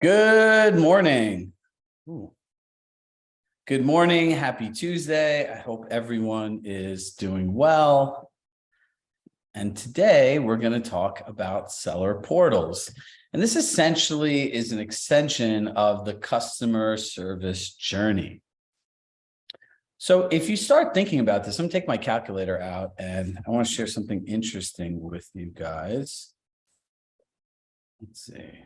Good morning. Ooh. Good morning. Happy Tuesday. I hope everyone is doing well. And today we're going to talk about seller portals. And this essentially is an extension of the customer service journey. So if you start thinking about this, I'm going to take my calculator out and I want to share something interesting with you guys. Let's see.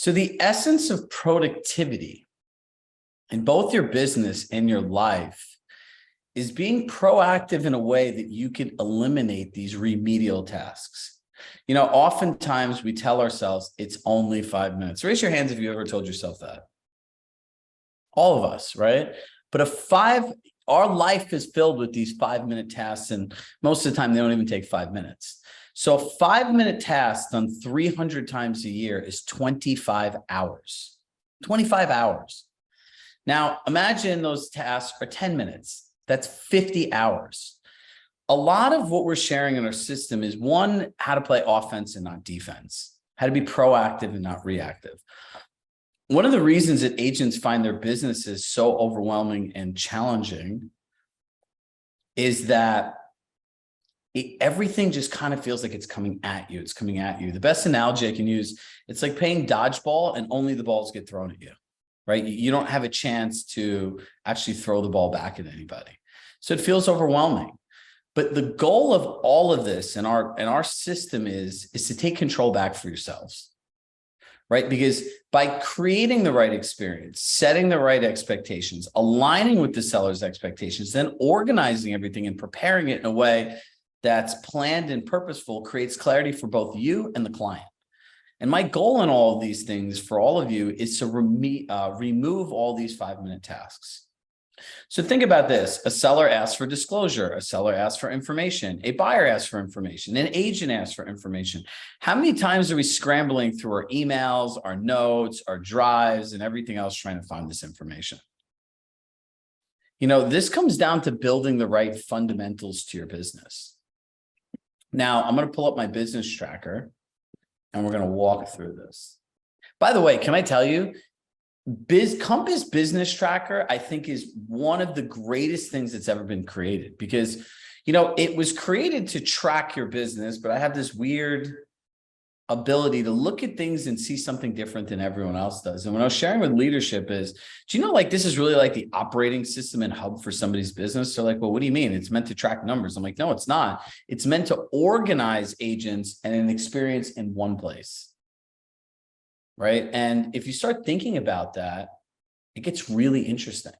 So the essence of productivity in both your business and your life is being proactive in a way that you can eliminate these remedial tasks. You know, oftentimes we tell ourselves it's only 5 minutes. Raise your hands if you ever told yourself that. All of us, right? But our life is filled with these 5-minute tasks, and most of the time they don't even take 5 minutes. So a 5-minute task done 300 times a year is 25 hours. 25 hours. Now, imagine those tasks are 10 minutes. That's 50 hours. A lot of what we're sharing in our system is, one, how to play offense and not defense, how to be proactive and not reactive. One of the reasons that agents find their businesses so overwhelming and challenging is that everything just kind of feels like it's coming at you. It's coming at you. The best analogy I can use, it's like playing dodgeball and only the balls get thrown at you, right? You don't have a chance to actually throw the ball back at anybody. So it feels overwhelming. But the goal of all of this in our system is to take control back for yourselves, right? Because by creating the right experience, setting the right expectations, aligning with the seller's expectations, then organizing everything and preparing it in a way that's planned and purposeful creates clarity for both you and the client. And my goal in all of these things for all of you is to remove all these 5-minute tasks. So think about this. A seller asks for disclosure. A seller asks for information. A buyer asks for information. An agent asks for information. How many times are we scrambling through our emails, our notes, our drives, and everything else trying to find this information? You know, this comes down to building the right fundamentals to your business. Now, I'm going to pull up my business tracker and we're going to walk through this. By the way, can I tell you, Compass Business Tracker, I think, is one of the greatest things that's ever been created because, you know, it was created to track your business, but I have this weird ability to look at things and see something different than everyone else does. And when I was sharing with leadership is, do you know, like, this is really like the operating system and hub for somebody's business? They're like, well, what do you mean? It's meant to track numbers. I'm like, no, it's not. It's meant to organize agents and an experience in one place. Right. And if you start thinking about that, it gets really interesting.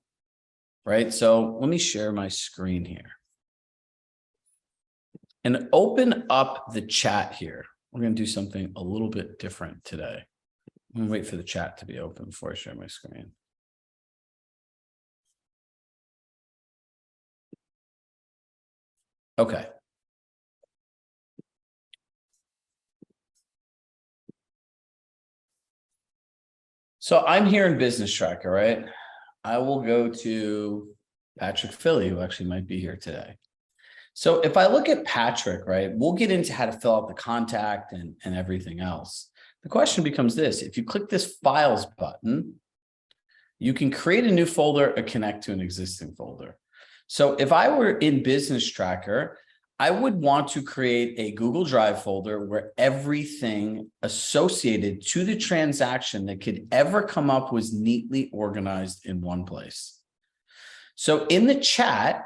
Right. So let me share my screen here and open up the chat here. We're going to do something a little bit different today. I'm going to wait for the chat to be open before I share my screen. Okay. So I'm here in Business Tracker, right? I will go to Patrick Philly, who actually might be here today. So if I look at Patrick, right, we'll get into how to fill out the contact and everything else. The question becomes this: if you click this files button, you can create a new folder or connect to an existing folder. So if I were in Business Tracker, I would want to create a Google Drive folder where everything associated to the transaction that could ever come up was neatly organized in one place. So in the chat,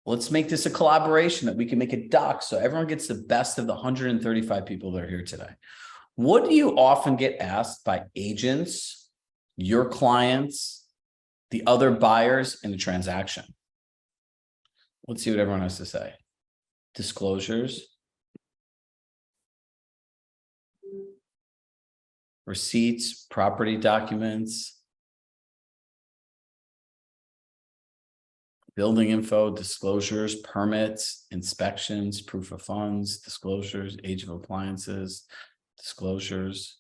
let's make this a collaboration that we can make a doc so everyone gets the best of the 135 people that are here today. What do you often get asked by agents, your clients, the other buyers in the transaction? Let's see what everyone has to say. Disclosures, receipts, property documents, building info, disclosures, permits, inspections, proof of funds, disclosures, age of appliances, disclosures,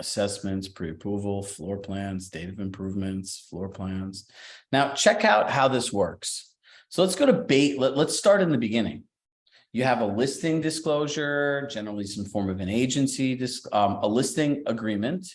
assessments, pre-approval, floor plans, date of improvements, floor plans. Now, check out how this works. So let's go to let's start in the beginning. You have a listing disclosure, generally some form of an agency, a listing agreement.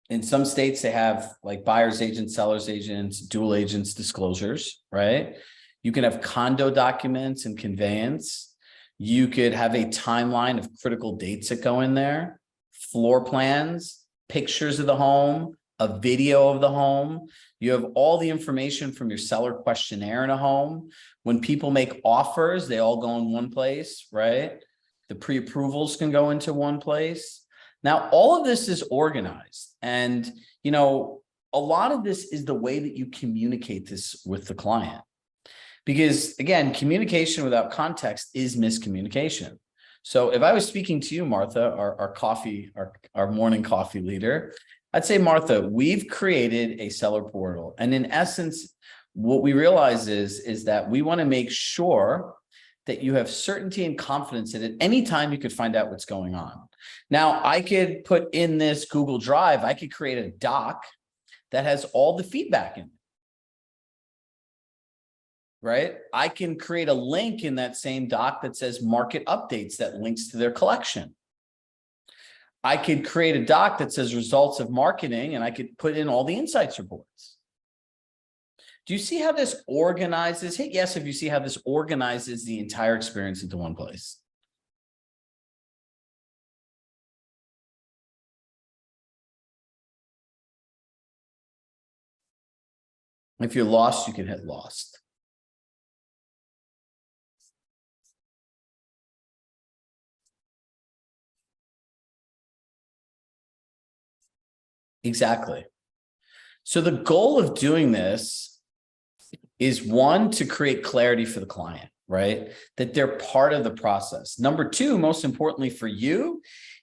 In some states, they have like buyer's agents, seller's agents, dual agents disclosures, right? You can have condo documents and conveyance. You could have a timeline of critical dates that go in there, floor plans, pictures of the home, a video of the home. You have all the information from your seller questionnaire in a home. When people make offers, they all go in one place, right? The pre-approvals can go into one place. Now, all of this is organized. And, you know, a lot of this is the way that you communicate this with the client. Because again, communication without context is miscommunication. So if I was speaking to you, Martha, our morning coffee leader, I'd say, Martha, we've created a seller portal. And in essence, what we realize is that we want to make sure that you have certainty and confidence that at any time you could find out what's going on. Now, I could put in this Google Drive, I could create a doc that has all the feedback in it. Right? I can create a link in that same doc that says market updates that links to their collection. I could create a doc that says results of marketing, and I could put in all the insights reports. Do you see how this organizes? Hit yes if you see how this organizes the entire experience into one place. If you're lost, you can hit lost. Exactly. So the goal of doing this is, one, to create clarity for the client, right? That they're part of the process. Number two, most importantly for you,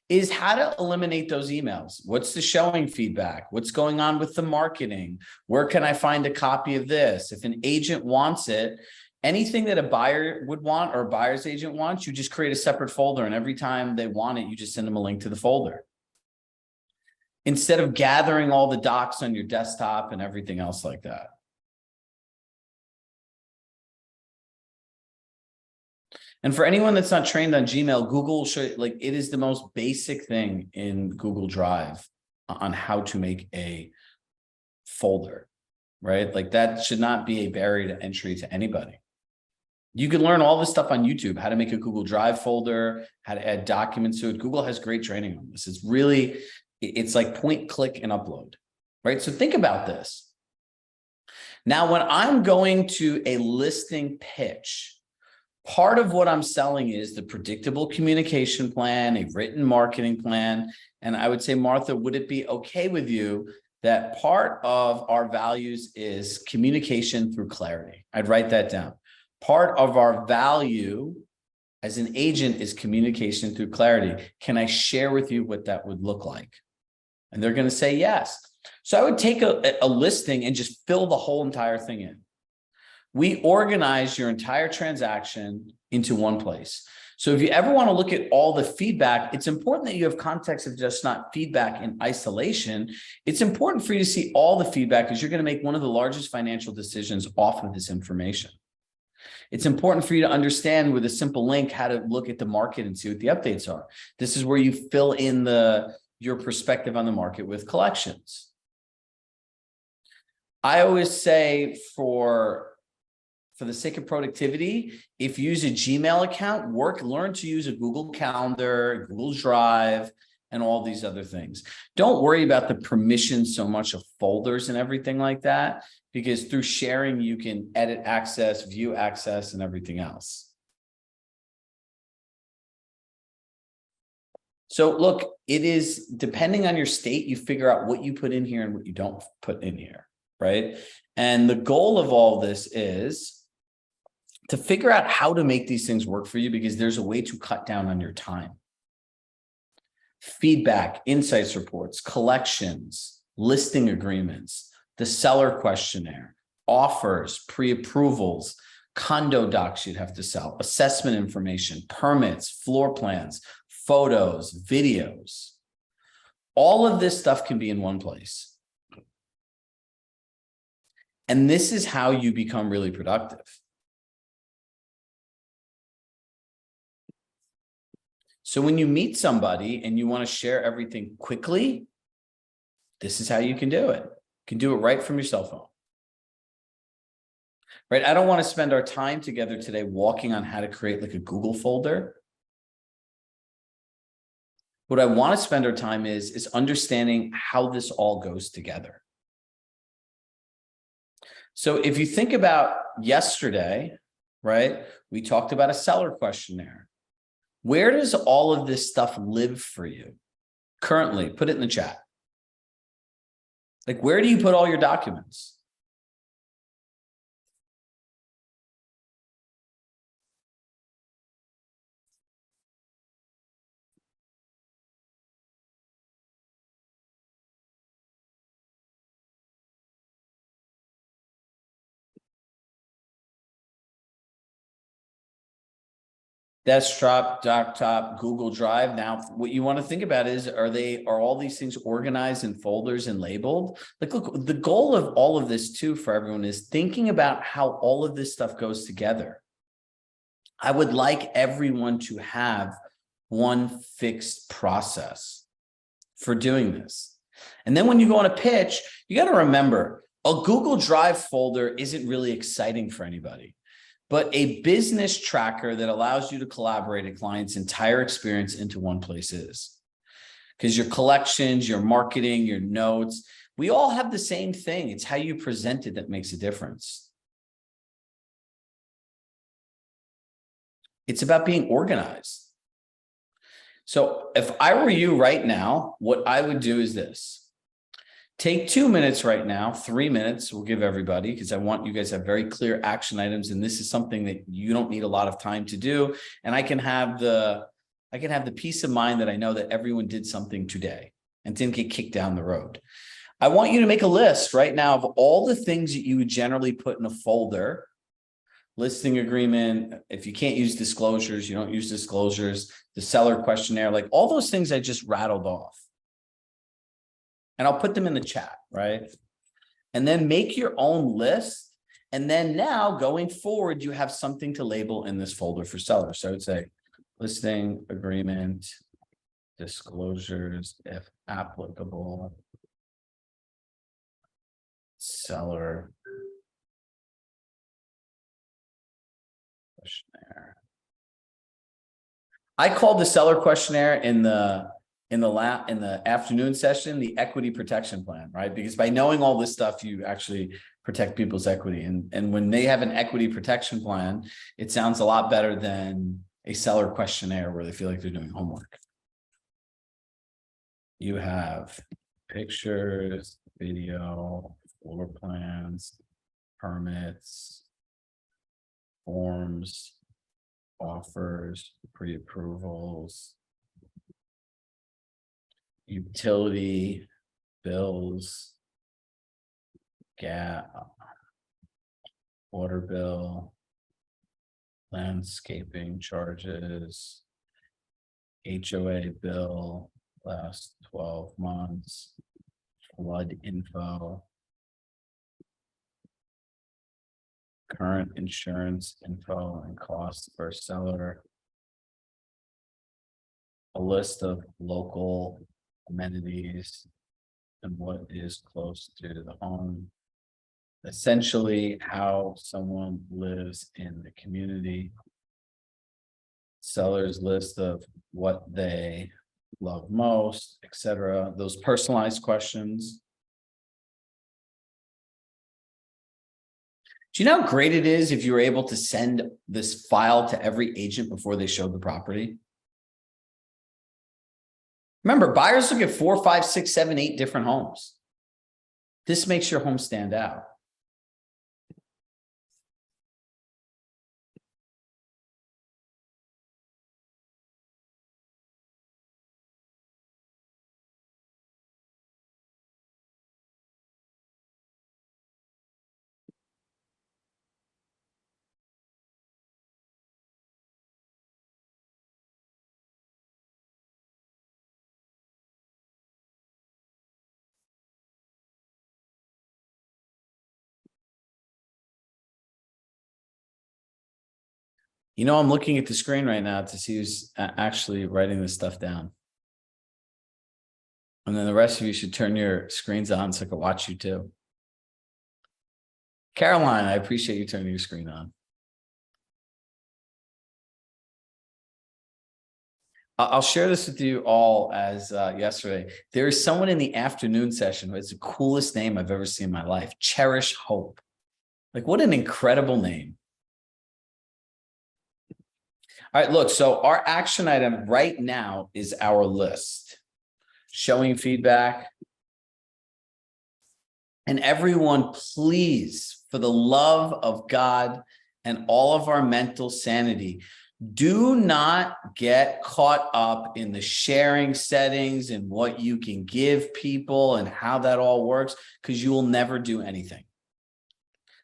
is how to eliminate those emails. What's the showing feedback? What's going on with the marketing? Where can I find a copy of this? If an agent wants it, anything that a buyer would want or a buyer's agent wants, you just create a separate folder, and every time they want it, you just send them a link to the folder, instead of gathering all the docs on your desktop and everything else like that. And for anyone that's not trained on Gmail, Google should, like, it is the most basic thing in Google Drive on how to make a folder, right? Like, that should not be a barrier to entry to anybody. You can learn all this stuff on YouTube, how to make a Google Drive folder, how to add documents to it. Google has great training on this. It's like point, click, and upload, right? So think about this. Now, when I'm going to a listing pitch, part of what I'm selling is the predictable communication plan, a written marketing plan. And I would say, Martha, would it be okay with you that part of our values is communication through clarity? I'd write that down. Part of our value as an agent is communication through clarity. Can I share with you what that would look like? And they're going to say yes. So I would take a listing and just fill the whole entire thing in. We organize your entire transaction into one place. So if you ever want to look at all the feedback, it's important that you have context of just not feedback in isolation. It's important for you to see all the feedback, because you're going to make one of the largest financial decisions off of this information. It's important for you to understand with a simple link how to look at the market and see what the updates are. This is where you fill in your perspective on the market with collections. I always say, for the sake of productivity, if you use a Gmail account, learn to use a Google Calendar, Google Drive, and all these other things. Don't worry about the permissions so much of folders and everything like that, because through sharing, you can edit access, view access, and everything else. So look, it is depending on your state, you figure out what you put in here and what you don't put in here, right? And the goal of all this is to figure out how to make these things work for you, because there's a way to cut down on your time. Feedback, insights reports, collections, listing agreements, the seller questionnaire, offers, pre-approvals, condo docs you'd have to sell, assessment information, permits, floor plans, photos, videos. All of this stuff can be in one place. And this is how you become really productive. So when you meet somebody and you want to share everything quickly, this is how you can do it. You can do it right from your cell phone. Right? I don't want to spend our time together today walking on how to create like a Google folder. What I want to spend our time is understanding how this all goes together. So if you think about yesterday, right, we talked about a seller questionnaire. Where does all of this stuff live for you currently? Put it in the chat. Like, where do you put all your documents? Desktop, desktop, Google Drive. Now, what you want to think about is, are all these things organized in folders and labeled? Like, look, the goal of all of this too for everyone is thinking about how all of this stuff goes together. I would like everyone to have one fixed process for doing this. And then when you go on a pitch, you got to remember a Google Drive folder isn't really exciting for anybody. But a business tracker that allows you to collaborate a client's entire experience into one place is. Because your collections, your marketing, your notes, we all have the same thing. It's how you present it that makes a difference. It's about being organized. So if I were you right now, what I would do is this. Take 2 minutes right now, 3 minutes we'll give everybody, because I want you guys to have very clear action items. And this is something that you don't need a lot of time to do. And I can have the peace of mind that I know that everyone did something today and didn't get kicked down the road. I want you to make a list right now of all the things that you would generally put in a folder. Listing agreement. If you can't use disclosures, you don't use disclosures, the seller questionnaire, like all those things I just rattled off. And I'll put them in the chat, right? And then make your own list. And then now going forward, you have something to label in this folder for sellers. So I would say listing agreement, disclosures, if applicable, seller questionnaire. I called the seller questionnaire in the afternoon session the equity protection plan, right? Because by knowing all this stuff, you actually protect people's equity. And when they have an equity protection plan, it sounds a lot better than a seller questionnaire where they feel like they're doing homework. You have pictures, video, floor plans, permits, forms, offers, pre-approvals, utility bills, gas, water bill, landscaping charges, HOA bill, last 12 months, flood info, current insurance info and costs per seller, a list of local amenities and what is close to the home, essentially how someone lives in the community, seller's list of what they love most, etc. Those personalized questions. Do you know how great it is if you were able to send this file to every agent before they showed the property? Remember, buyers look at 4, 5, 6, 7, 8 different homes. This makes your home stand out. You know, I'm looking at the screen right now to see who's actually writing this stuff down. And then the rest of you should turn your screens on so I can watch you too. Caroline, I appreciate you turning your screen on. I'll share this with you all as yesterday. There is someone in the afternoon session who has the coolest name I've ever seen in my life. Cherish Hope. Like, what an incredible name. All right, look, so our action item right now is our list. Showing feedback. And everyone, please, for the love of God and all of our mental sanity, do not get caught up in the sharing settings and what you can give people and how that all works, because you will never do anything.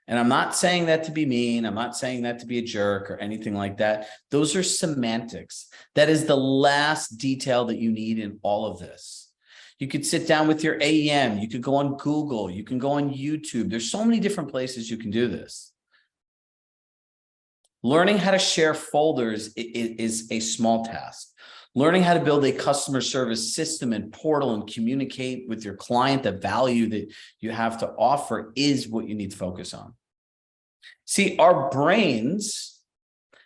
And I'm not saying that to be mean. I'm not saying that to be a jerk or anything like that. Those are semantics. That is the last detail that you need in all of this. You could sit down with your AEM. You could go on Google. You can go on YouTube. There's so many different places you can do this. Learning how to share folders is a small task. Learning how to build a customer service system and portal and communicate with your client the value that you have to offer is what you need to focus on. See, our brains,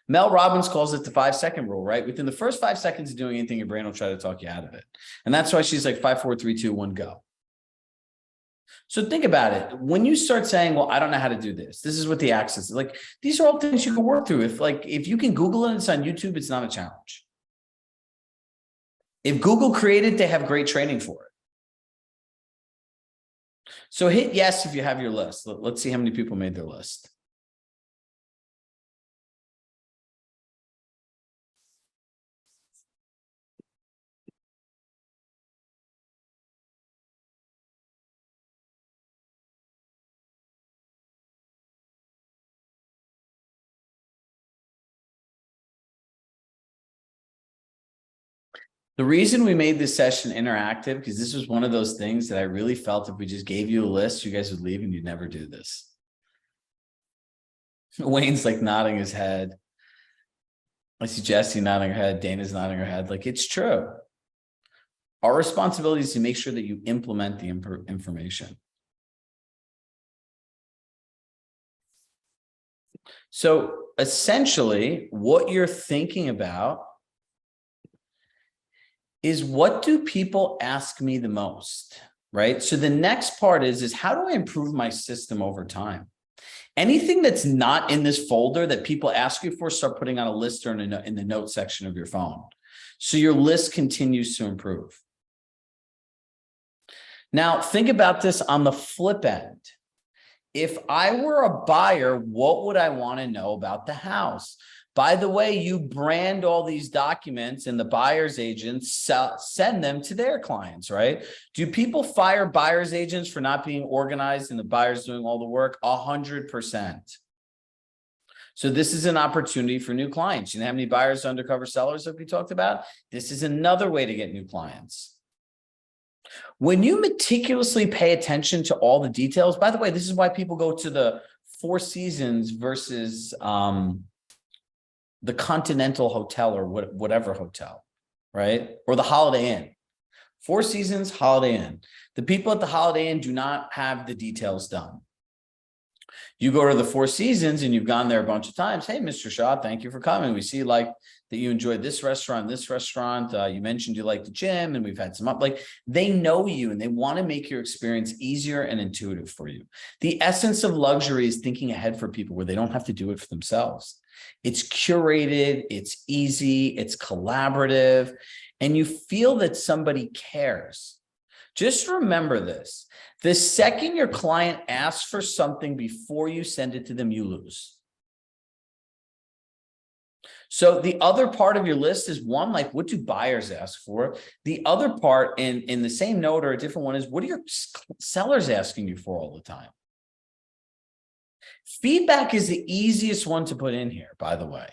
Mel Robbins calls it the 5-second rule, right? Within the first 5 seconds of doing anything, your brain will try to talk you out of it. And that's why she's like 5, 4, 3, 2, 1, go. So think about it. When you start saying, well, I don't know how to do this. This is what the access is like. These are all things you can work through. If you can Google it and it's on YouTube, it's not a challenge. If Google created, they have great training for it. So hit yes if you have your list. Let's see how many people made their list. The reason we made this session interactive, because this was one of those things that I really felt if we just gave you a list, you guys would leave and you'd never do this. Wayne's like nodding his head. I see Jessie nodding her head. Dana's nodding her head. Like, it's true. Our responsibility is to make sure that you implement the information. So essentially, what you're thinking about is, what do people ask me the most, right? So the next part is how do I improve my system over time? Anything that's not in this folder that people ask you for, start putting on a list or in the note section of your phone. So your list continues to improve. Now, think about this on the flip end. If I were a buyer, what would I want to know about the house? By the way, you brand all these documents and the buyer's agents send them to their clients, right? Do people fire buyer's agents for not being organized and the buyer's doing all the work? 100%. So this is an opportunity for new clients. You know how many buyers, undercover sellers that we talked about? This is another way to get new clients. When you meticulously pay attention to all the details, by the way, this is why people go to the Four Seasons versus the Continental Hotel or whatever hotel, right? Or the Holiday Inn. Four Seasons, Holiday Inn. The people at the Holiday Inn do not have the details done. You go to the Four Seasons and you've gone there a bunch of times. Hey, Mr. Shah, thank you for coming. We see like that you enjoyed this restaurant. You mentioned you like the gym and we've had some up. Like, they know you and they want to make your experience easier and intuitive for you. The essence of luxury is thinking ahead for people where they don't have to do it for themselves. It's curated, it's easy, it's collaborative, and you feel that somebody cares. Just remember this. The second your client asks for something before you send it to them, you lose. So the other part of your list is one, like, what do buyers ask for? The other part in the same note or a different one is, what are your sellers asking you for all the time? Feedback is the easiest one to put in here, by the way.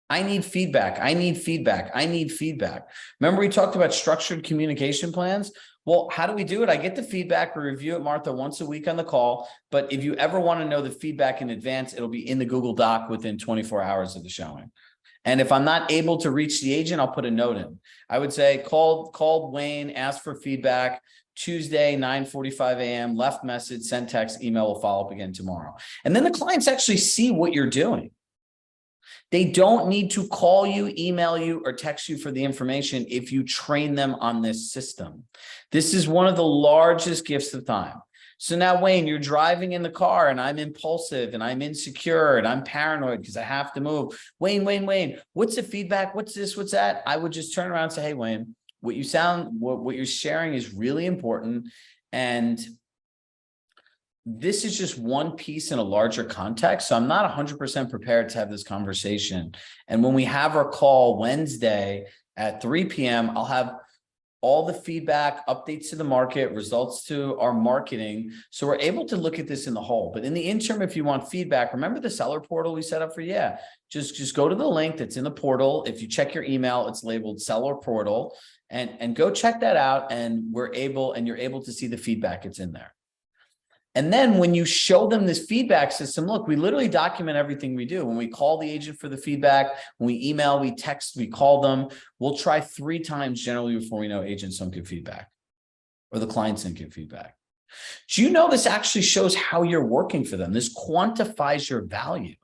I need feedback. I need feedback. I need feedback. Remember, we talked about structured communication plans? Well, how do we do it? I get the feedback. We review it, Martha, once a week on the call. But if you ever want to know the feedback in advance, it'll be in the Google Doc within 24 hours of the showing. And if I'm not able to reach the agent, I'll put a note in. I would say call Wayne, ask for feedback. Tuesday, 9:45 a.m., left message, send text, email will follow up again tomorrow. And then the clients actually see what you're doing. They don't need to call you, email you, or text you for the information if you train them on this system. This is one of the largest gifts of time. So now, Wayne, you're driving in the car and I'm impulsive and I'm insecure and I'm paranoid because I have to move. Wayne, what's the feedback? What's this? What's that? I would just turn around and say, hey, Wayne, what you're sharing is really important. And this is just one piece in a larger context. So I'm not 100% prepared to have this conversation. And when we have our call Wednesday at 3 p.m., I'll have all the feedback, updates to the market, results to our marketing. So we're able to look at this in the whole. But in the interim, if you want feedback, remember the seller portal we set up for you? Yeah, just go to the link that's in the portal. If you check your email, it's labeled seller portal, and go check that out. And you're able to see the feedback. It's in there. And then when you show them this feedback system, look, we literally document everything we do. When we call the agent for the feedback, when we email, we text, we call them, we'll try 3 times generally before we know agents don't give feedback or the clients don't give feedback. Do you know this actually shows how you're working for them? This quantifies your value.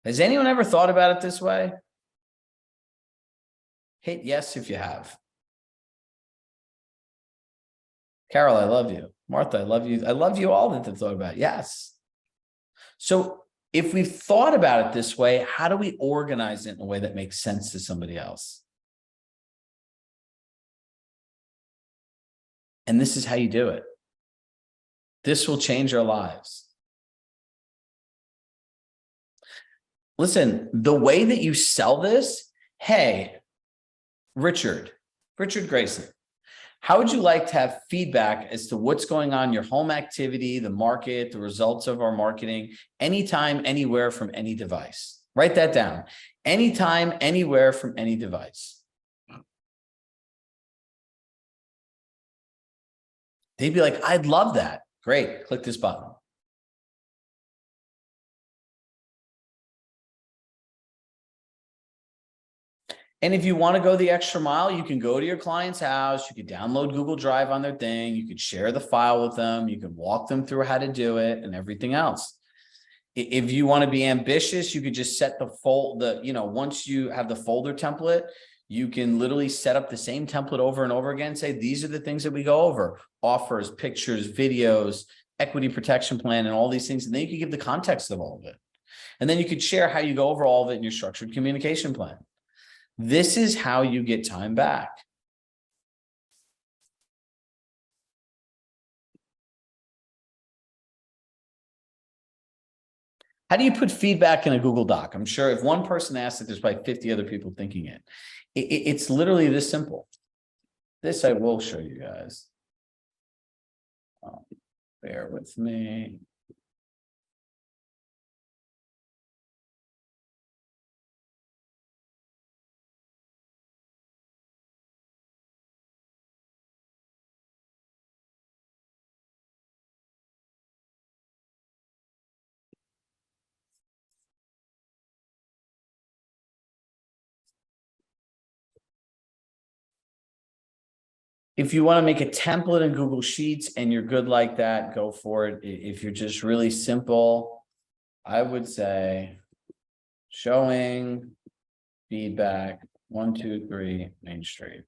Has anyone ever thought about it this way? Hit yes if you have. Carol, I love you. Martha, I love you. I love you all that have thought about it. Yes. So if we've thought about it this way, how do we organize it in a way that makes sense to somebody else? And this is how you do it. This will change our lives. Listen, the way that you sell this, hey, Richard Grayson, how would you like to have feedback as to what's going on in your home activity, the market, the results of our marketing, anytime, anywhere from any device? Write that down. Anytime, anywhere from any device. They'd be like, I'd love that. Great. Click this button. And if you want to go the extra mile, you can go to your client's house. You could download Google Drive on their thing. You could share the file with them. You could walk them through how to do it and everything else. If you want to be ambitious, you could just set once you have the folder template, you can literally set up the same template over and over again. Say, these are the things that we go over: offers, pictures, videos, equity protection plan, and all these things. And then you can give the context of all of it. And then you could share how you go over all of it in your structured communication plan. This is how you get time back. How do you put feedback in a Google Doc? I'm sure if one person asks it, there's probably 50 other people thinking it. It's literally this simple. This I will show you guys. Bear with me. If you want to make a template in Google Sheets and you're good like that, go for it. If you're just really simple, I would say showing feedback 123 Main Street.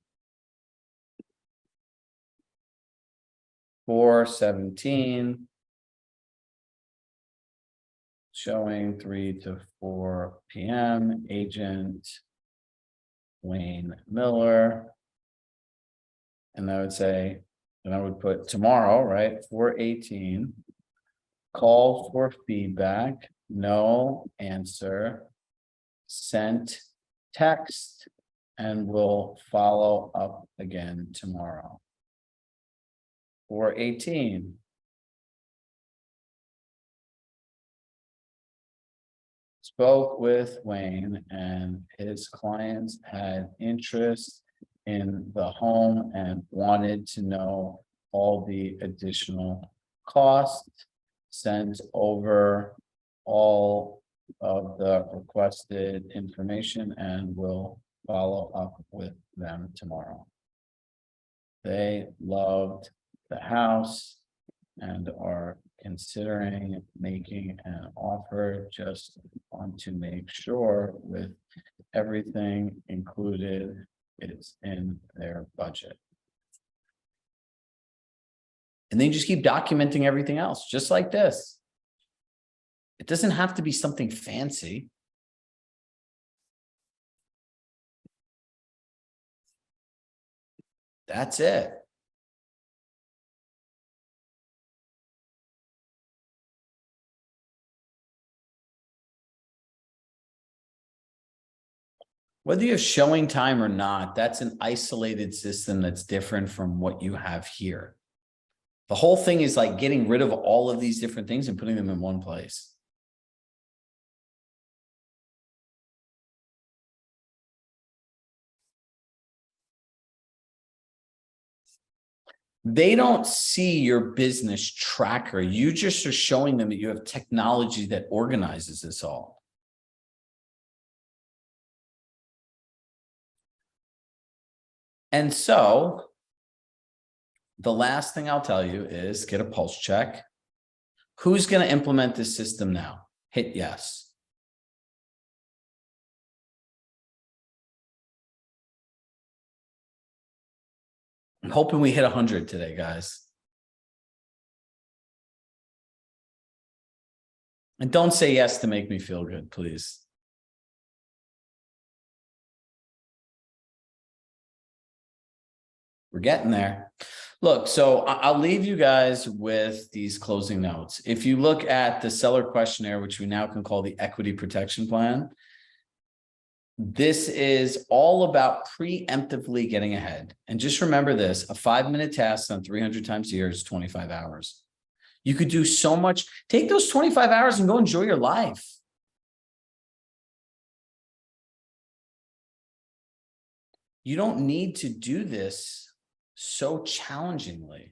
417. Showing 3 to 4 p.m. Agent Wayne Miller. And I would say, and I would put tomorrow, right? 418. Call for feedback. No answer. Sent text. And we'll follow up again tomorrow. 418. spoke with Wayne and his clients had interest in the home and wanted to know all the additional costs. Sent over all of the requested information and will follow up with them tomorrow. They loved the house and are considering making an offer. Just want to make sure with everything included, it's in their budget. And then you just keep documenting everything else, just like this. It doesn't have to be something fancy. That's it. Whether you're showing time or not, that's an isolated system that's different from what you have here. The whole thing is like getting rid of all of these different things and putting them in one place. They don't see your business tracker. You just are showing them that you have technology that organizes this all. And so the last thing I'll tell you is get a pulse check. Who's going to implement this system now? Hit yes. I'm hoping we hit 100 today, guys. And don't say yes to make me feel good, please. We're getting there. Look, so I'll leave you guys with these closing notes. If you look at the seller questionnaire, which we now can call the equity protection plan, this is all about preemptively getting ahead. And just remember this, a 5-minute task on 300 times a year is 25 hours. You could do so much. Take those 25 hours and go enjoy your life. You don't need to do this so challengingly.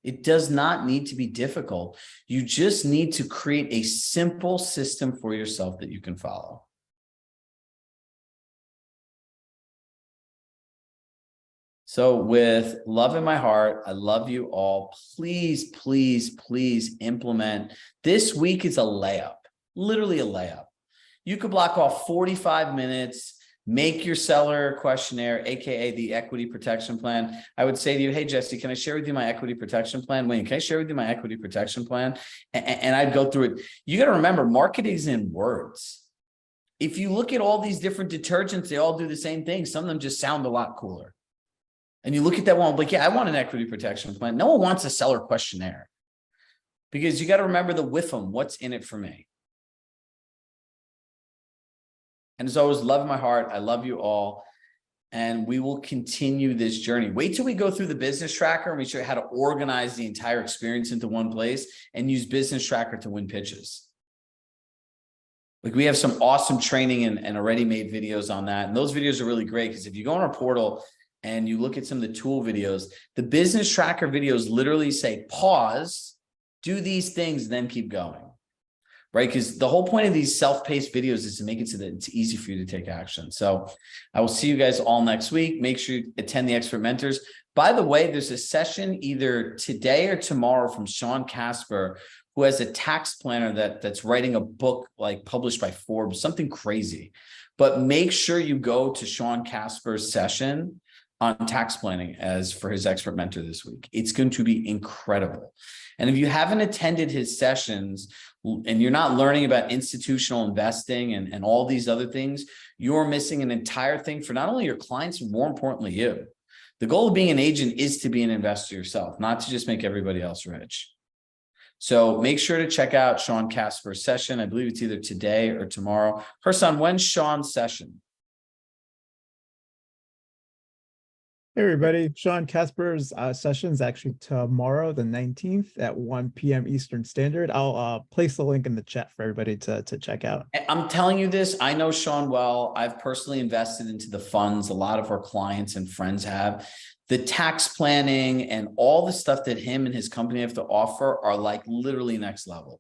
It does not need to be difficult. You just need to create a simple system for yourself that you can follow. So with love in my heart, I love you all. Please, please, please implement. This week is a layup, literally a layup. You could block off 45 minutes, make your seller questionnaire, AKA the equity protection plan. I would say to you, hey, Jesse, can I share with you my equity protection plan? Wayne, can I share with you my equity protection plan? And I'd go through it. You got to remember, marketing is in words. If you look at all these different detergents, they all do the same thing. Some of them just sound a lot cooler. And you look at that one, like, yeah, I want an equity protection plan. No one wants a seller questionnaire because you got to remember the WIFM, what's in it for me? And as always, love in my heart. I love you all. And we will continue this journey. Wait till we go through the business tracker and we show you how to organize the entire experience into one place and use business tracker to win pitches. Like we have some awesome training and already made videos on that. And those videos are really great because if you go on our portal and you look at some of the tool videos, the business tracker videos literally say, pause, do these things, then keep going. Right? Because the whole point of these self-paced videos is to make it so that it's easy for you to take action. So I will see you guys all next week. Make sure you attend the Expert Mentors. By the way, there's a session either today or tomorrow from Sean Casper, who has a tax planner that's writing a book like published by Forbes, something crazy. But make sure you go to Sean Casper's session on tax planning as for his Expert Mentor this week. It's going to be incredible. And if you haven't attended his sessions and you're not learning about institutional investing and all these other things, you're missing an entire thing for not only your clients, but more importantly, you. The goal of being an agent is to be an investor yourself, not to just make everybody else rich. So make sure to check out Sean Casper's session. I believe it's either today or tomorrow. Herson, when's Sean's session? Hey everybody, Sean Casper's session is actually tomorrow, the 19th at 1 p.m. Eastern Standard. I'll place the link in the chat for everybody to check out. I'm telling you this, I know Sean well. I've personally invested into the funds. A lot of our clients and friends have. The tax planning and all the stuff that him and his company have to offer are like literally next level.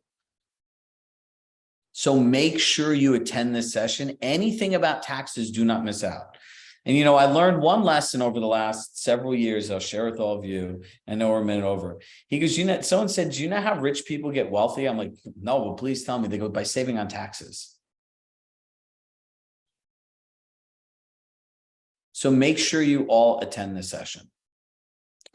So make sure you attend this session. Anything about taxes, do not miss out. And, you know, I learned one lesson over the last several years. I'll share with all of you. I know we're a minute over. He goes, you know, someone said, do you know how rich people get wealthy? I'm like, no, but please tell me. They go, by saving on taxes. So make sure you all attend this session.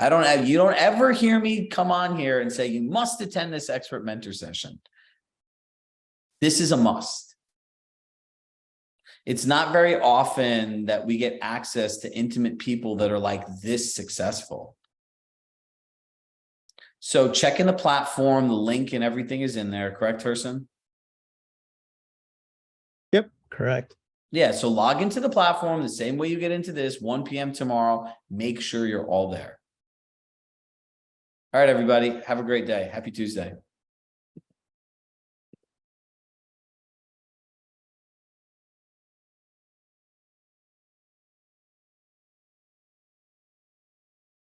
You don't ever hear me come on here and say, you must attend this expert mentor session. This is a must. It's not very often that we get access to intimate people that are like this successful. So check in the platform, the link and everything is in there. Correct, Herson? Yep, correct. Yeah, so log into the platform the same way you get into this, 1 p.m. tomorrow. Make sure you're all there. All right, everybody. Have a great day. Happy Tuesday.